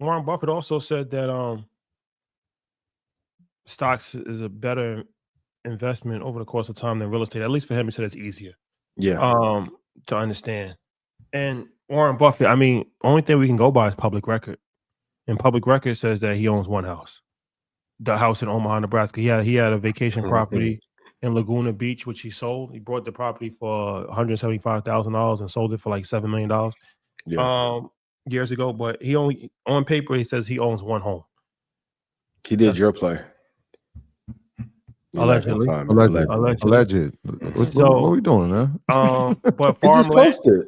Warren Buffett also said that stocks is a better investment over the course of time than real estate. At least for him, he said it's easier to understand. And Warren Buffett, I mean, only thing we can go by is public record. And public record says that he owns one house, the house in Omaha, Nebraska. He had a vacation property in Laguna Beach, which he sold. He bought the property for $175,000 and sold it for like $7 million years ago. But he only, on paper, he says he owns one home. He did your play. Allegedly. Alleged. So, what are we doing, man? But farmland. Just posted.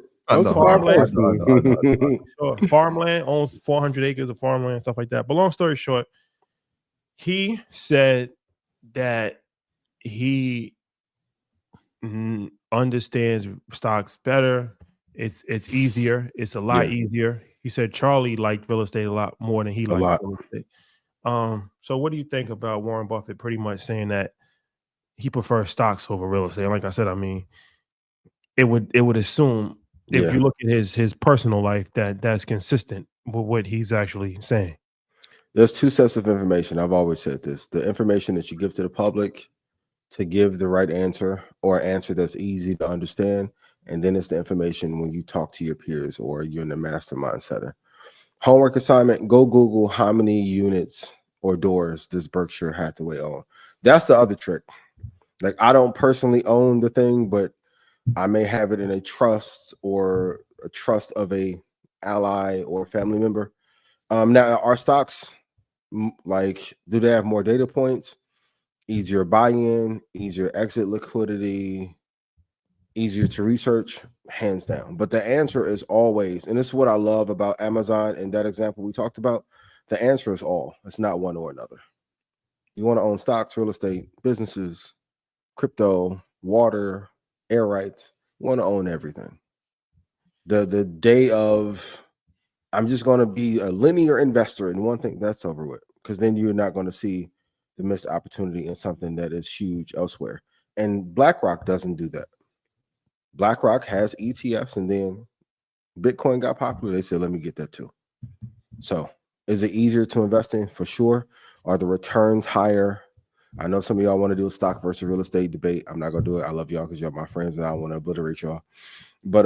Farmland owns 400 acres of farmland, stuff like that. But long story short, he said that he understands stocks better. It's easier. It's a lot easier. He said Charlie liked real estate a lot more than he liked real estate. So what do you think about Warren Buffett pretty much saying that he prefers stocks over real estate? Like I said, I mean, it would assume if you look at his personal life that's consistent with what he's actually saying. There's two sets of information. I've always said this: the information that you give to the public to give the right answer or answer that's easy to understand, and then it's the information when you talk to your peers or you're in the mastermind setting. Homework assignment: go Google how many units or doors does Berkshire Hathaway own. That's the other trick. Like, I don't personally own the thing, but I may have it in a trust or a trust of a ally or family member. Now, our stocks, like, do they have more data points? Easier buy-in, easier exit liquidity, easier to research, hands down. But the answer is always, and this is what I love about Amazon and that example we talked about, the answer is all. It's not one or another. You want to own stocks, real estate, businesses, crypto, water, air rights. You want to own everything. The day of, I'm just going to be a linear investor in one thing, that's over with, because then you're not going to see the missed opportunity in something that is huge elsewhere. And BlackRock doesn't do that. BlackRock has ETFs, and then Bitcoin got popular. They said, let me get that too. So is it easier to invest in? For sure. Are the returns higher? I know some of y'all want to do a stock versus real estate debate. I'm not going to do it. I love y'all because y'all my friends and I want to obliterate y'all. But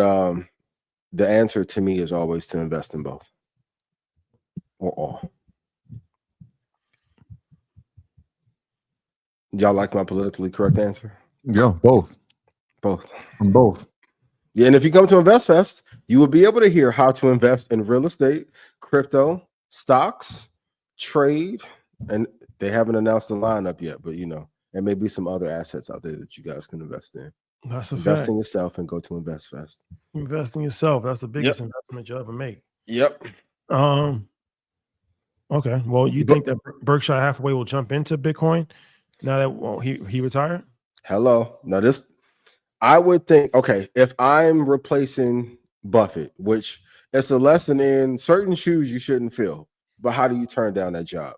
the answer to me is always to invest in both or all. Y'all like my politically correct answer? Yeah, both. Both. Both. Yeah, and if you come to InvestFest, you will be able to hear how to invest in real estate, crypto, stocks, trade, and they haven't announced the lineup yet, but there may be some other assets out there that you guys can invest in. That's a invest fact. in yourself and go to InvestFest. Invest in yourself. That's the biggest investment you'll ever make. Yep. Okay. Well, you think that Berkshire Hathaway will jump into Bitcoin now that he retired? Hello. Now this, I would think, okay, if I'm replacing Buffett, which it's a lesson in certain shoes you shouldn't fill, but how do you turn down that job?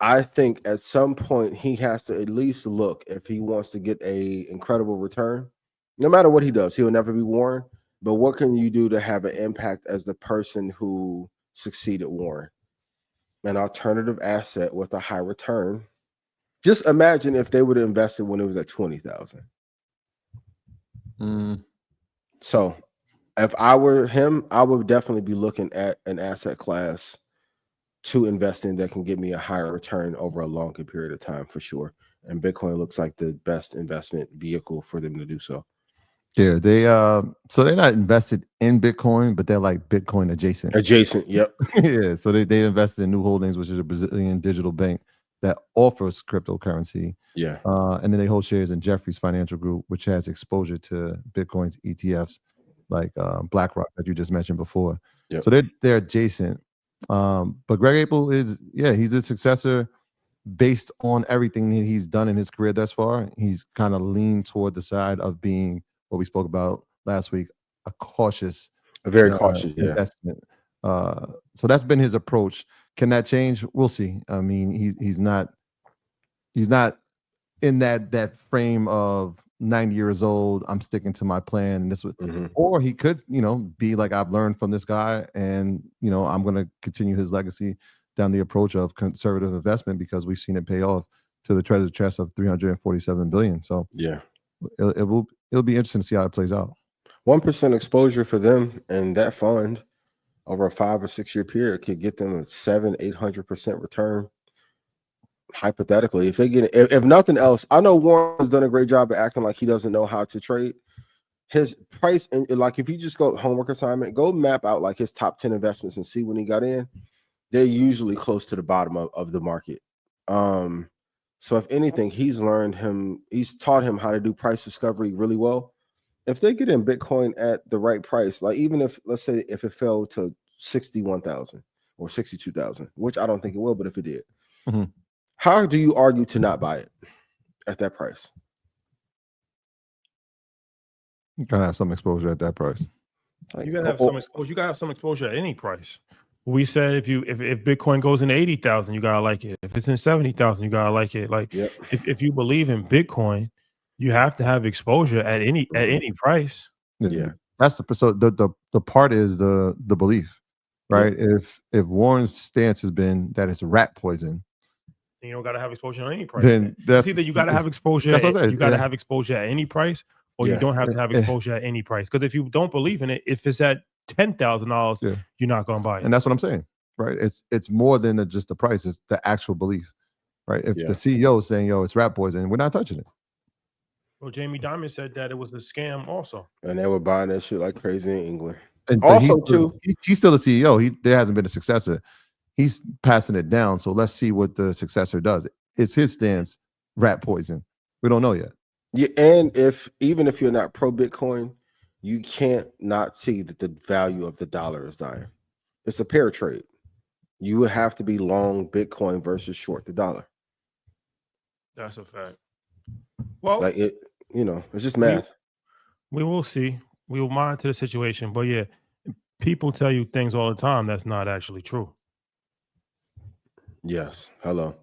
I think at some point he has to at least look, if he wants to get a incredible return. No matter what he does, he'll never be Warren. But what can you do to have an impact as the person who succeeded Warren? An alternative asset with a high return. Just imagine if they would have invested when it was at 20,000. So if I were him, I would definitely be looking at an asset class to invest in that can give me a higher return over a longer period of time, for sure. And Bitcoin looks like the best investment vehicle for them to do so. Yeah, so they're not invested in Bitcoin, but they're like Bitcoin adjacent. Yep. Yeah, so they invested in New Holdings, which is a Brazilian digital bank that offers cryptocurrency. Yeah. And then they hold shares in Jefferies Financial Group, which has exposure to Bitcoin's ETFs, like BlackRock that you just mentioned before. Yep. So they're adjacent. But Greg Abel he's a successor based on everything that he's done in his career thus far. He's kind of leaned toward the side of being what we spoke about last week, a very cautious investment. So that's been his approach. Can that change? We'll see. I mean, he's not in that frame of 90 years old. I'm sticking to my plan. And this was, or he could, be like, I've learned from this guy, and I'm going to continue his legacy down the approach of conservative investment, because we've seen it pay off to the treasure chest of 347 billion. So yeah, it'll be interesting to see how it plays out. 1% exposure for them and that fund over a 5 or 6 year period could get them a 700-800% return. Hypothetically, if they get, if nothing else, I know Warren has done a great job of acting like he doesn't know how to trade. His price, and like, if you just go homework assignment, go map out like his top 10 investments and see when he got in. They're usually close to the bottom of the market. So if anything, he's taught him how to do price discovery really well. If they get in Bitcoin at the right price, like even if, let's say, if it fell to 61,000 or 62,000, which I don't think it will, but if it did, how do you argue to not buy it at that price? You gotta have some exposure at that price. You gotta have some exposure. You gotta have some exposure at any price. We said if Bitcoin goes into 80,000, you gotta like it. If it's in 70,000, you gotta like it. Like if you believe in Bitcoin, you have to have exposure at any price. Yeah, that's the part is the belief, right? If Warren's stance has been that it's rat poison, you don't gotta have exposure at any price. Then it's either you gotta have exposure. You gotta have exposure at any price, or you don't have to have exposure at any price. Because if you don't believe in it, if it's at $10,000, you're not gonna buy it. And that's what I'm saying, right? It's more than just the price; it's the actual belief, right? If the CEO is saying, "Yo, it's rat poison," we're not touching it. Well, Jamie Dimon said that it was a scam also. And they were buying that shit like crazy in England. And also, he's still the CEO. There hasn't been a successor. He's passing it down. So let's see what the successor does. It's his stance, rat poison. We don't know yet. Yeah, and even if you're not pro Bitcoin, you can't not see that the value of the dollar is dying. It's a pair trade. You would have to be long Bitcoin versus short the dollar. That's a fact. Well, like it's just math. We will see. We will monitor the situation. But yeah, people tell you things all the time that's not actually true. Yes. Hello.